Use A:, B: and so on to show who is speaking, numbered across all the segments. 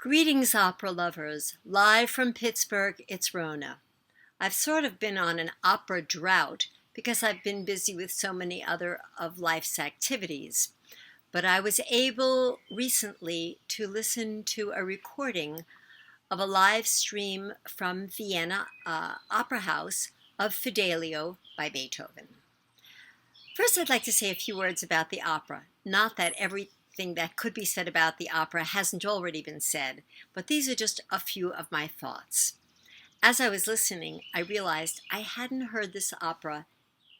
A: Greetings, opera lovers. Live from Pittsburgh, it's Rona. I've sort of been on an opera drought because I've been busy with so many other of life's activities. But I was able recently to listen to a recording of a live stream from Vienna Opera House of Fidelio by Beethoven. First, I'd like to say a few words about the opera. Not that everything that could be said about the opera hasn't already been said, but these are just a few of my thoughts. As I was listening, I realized I hadn't heard this opera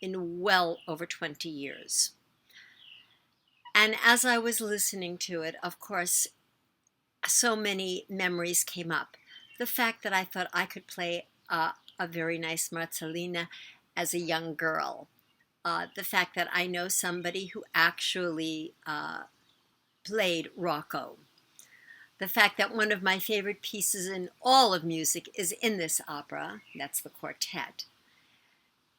A: in well over 20 years. And as I was listening to it, of course, so many memories came up. The fact that I thought I could play a very nice Marzellina as a young girl. The fact that I know somebody who actually played Rocco. The fact that one of my favorite pieces in all of music is in this opera, that's the quartet.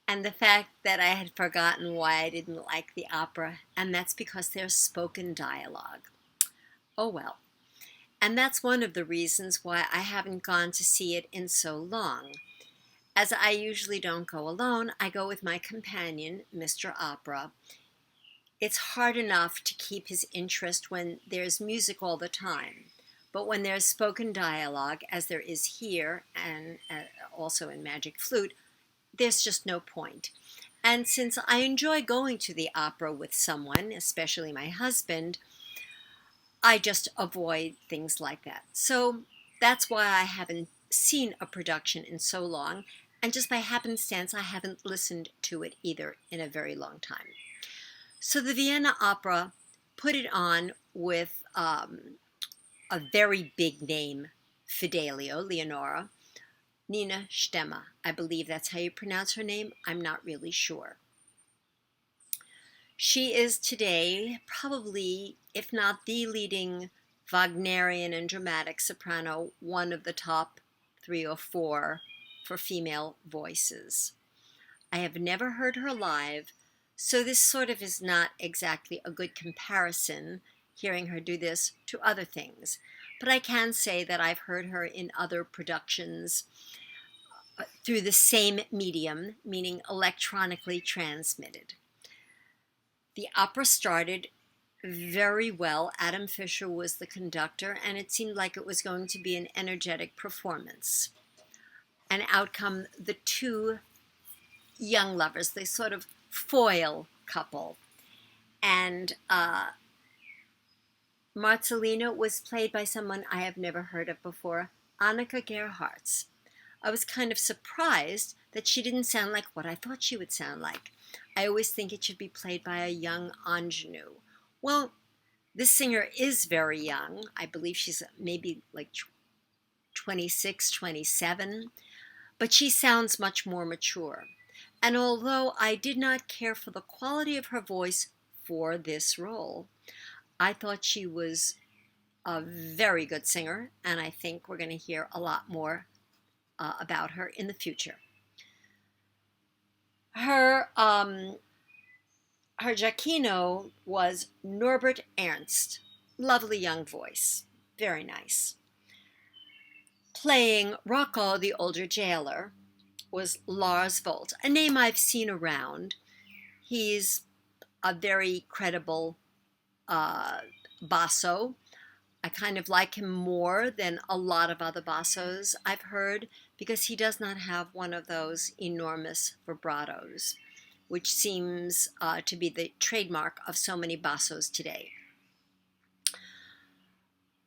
A: And the fact that I had forgotten why I didn't like the opera, and that's because there's spoken dialogue. Oh well. And that's one of the reasons why I haven't gone to see it in so long. As I usually don't go alone, I go with my companion, Mr. Opera. It's hard enough to keep his interest when there's music all the time. But when there's spoken dialogue, as there is here and also in Magic Flute, there's just no point. And since I enjoy going to the opera with someone, especially my husband, I just avoid things like that. So that's why I haven't seen a production in so long, and just by happenstance, I haven't listened to it either in a very long time. So the Vienna Opera put it on with a very big name, Fidelio, Leonora, Nina Stemma. I believe that's how you pronounce her name. I'm not really sure. She is today probably, if not the leading Wagnerian and dramatic soprano, one of the top 3 or 4 for female voices. I have never heard her live, so this sort of is not exactly a good comparison, hearing her do this, to other things. But I can say that I've heard her in other productions through the same medium, meaning electronically transmitted. The opera started very well. Adam Fischer was the conductor, and it seemed like it was going to be an energetic performance. And out come the two young lovers, the sort of foil couple. And Marcellina was played by someone I have never heard of before, Annika Gerhardt. I was kind of surprised that she didn't sound like what I thought she would sound like. I always think it should be played by a young ingenue. Well, this singer is very young. I believe she's maybe like 26, 27, but she sounds much more mature. And although I did not care for the quality of her voice for this role, I thought she was a very good singer, and I think we're going to hear a lot more about her in the future. Her Giacchino was Norbert Ernst. Lovely young voice. Very nice. Playing Rocco, the older jailer, was Lars Volt, a name I've seen around. He's a very credible basso. I kind of like him more than a lot of other bassos I've heard because he does not have one of those enormous vibratos, which seems to be the trademark of so many bassos today.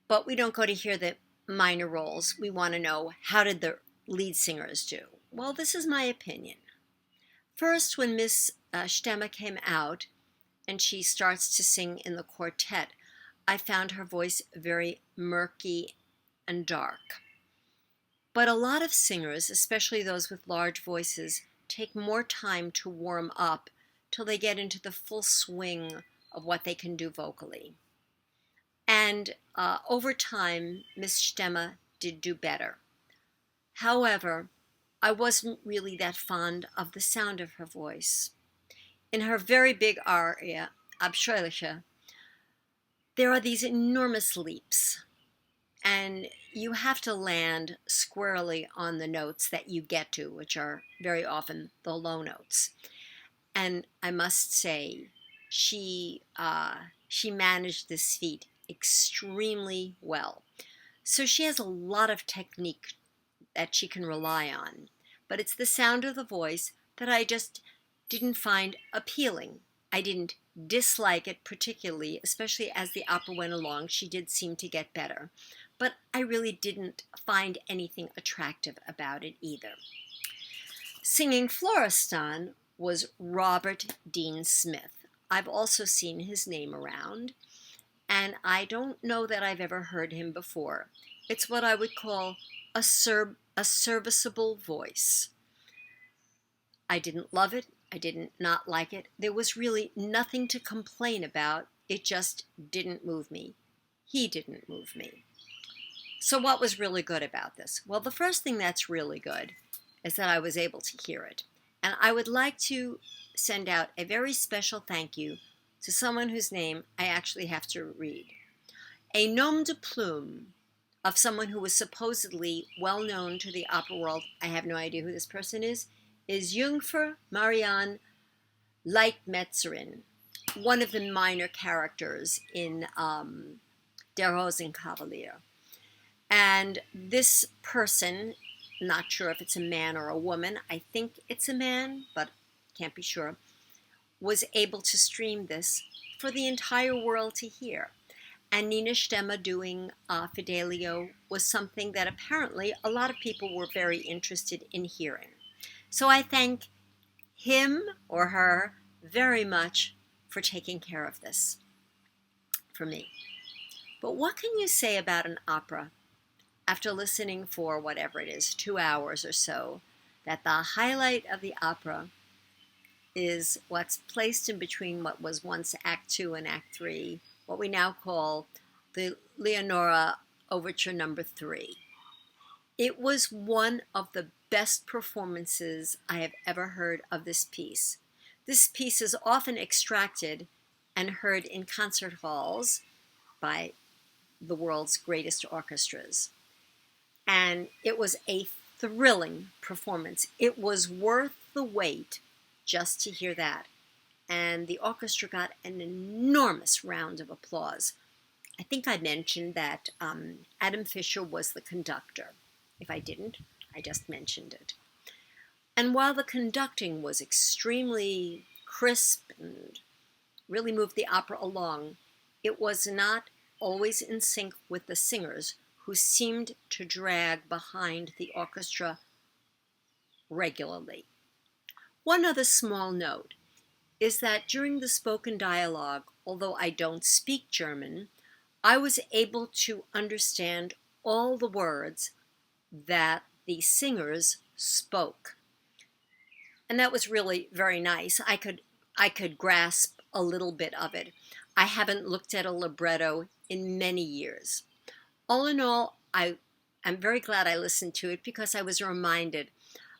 A: But we don't go to hear the minor roles. We want to know, how did the lead singers do? Well, this is my opinion. First, when Miss Stemma came out and she starts to sing in the quartet, I found her voice very murky and dark. But a lot of singers, especially those with large voices, take more time to warm up till they get into the full swing of what they can do vocally. And over time, Miss Stemma did do better. However, I wasn't really that fond of the sound of her voice. In her very big aria, Abscheuliche, there are these enormous leaps. and you have to land squarely on the notes that you get to, which are very often the low notes. And I must say, she managed this feat extremely well. So she has a lot of technique that she can rely on, but it's the sound of the voice that I just didn't find appealing. I didn't dislike it particularly, especially as the opera went along. She did seem to get better, but I really didn't find anything attractive about it either. Singing Florestan was Robert Dean Smith. I've also seen his name around, and I don't know that I've ever heard him before. It's what I would call a serviceable voice. I didn't love it. I didn't not like it. There was really nothing to complain about. It just didn't move me. He didn't move me. So what was really good about this? Well, the first thing that's really good is that I was able to hear it. And I would like to send out a very special thank you to someone whose name I actually have to read. A nom de plume of someone who was supposedly well known to the opera world, I have no idea who this person is Jungfer Marianne Leitmetzerin, one of the minor characters in Der Rosenkavalier. And this person, not sure if it's a man or a woman, I think it's a man, but can't be sure, was able to stream this for the entire world to hear. And Nina Stemmer doing Fidelio was something that apparently a lot of people were very interested in hearing. So I thank him or her very much for taking care of this for me. But what can you say about an opera after listening for whatever it is, 2 hours or so, that the highlight of the opera is what's placed in between what was once Act 2 and Act 3, what we now call the Leonora Overture Number 3. It was one of the best performances I have ever heard of this piece. This piece is often extracted and heard in concert halls by the world's greatest orchestras. And it was a thrilling performance. It was worth the wait just to hear that. And the orchestra got an enormous round of applause. I think I mentioned that Adam Fisher was the conductor. If I didn't, I just mentioned it. And while the conducting was extremely crisp and really moved the opera along, it was not always in sync with the singers, who seemed to drag behind the orchestra regularly. One other small note is that during the spoken dialogue, although I don't speak German, I was able to understand all the words that the singers spoke. And that was really very nice. I could grasp a little bit of it. I haven't looked at a libretto in many years. All in all, I'm very glad I listened to it because I was reminded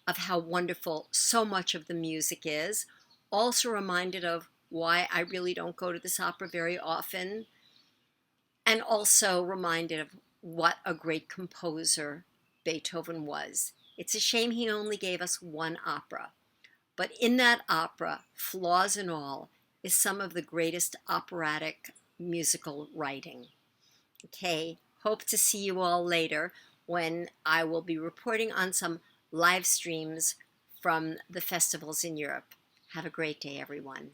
A: of how wonderful so much of the music is. Also reminded of why I really don't go to this opera very often. And also reminded of what a great composer Beethoven was. It's a shame he only gave us one opera. But in that opera, flaws and all, is some of the greatest operatic musical writing. Okay, hope to see you all later when I will be reporting on some live streams from the festivals in Europe. Have a great day, everyone.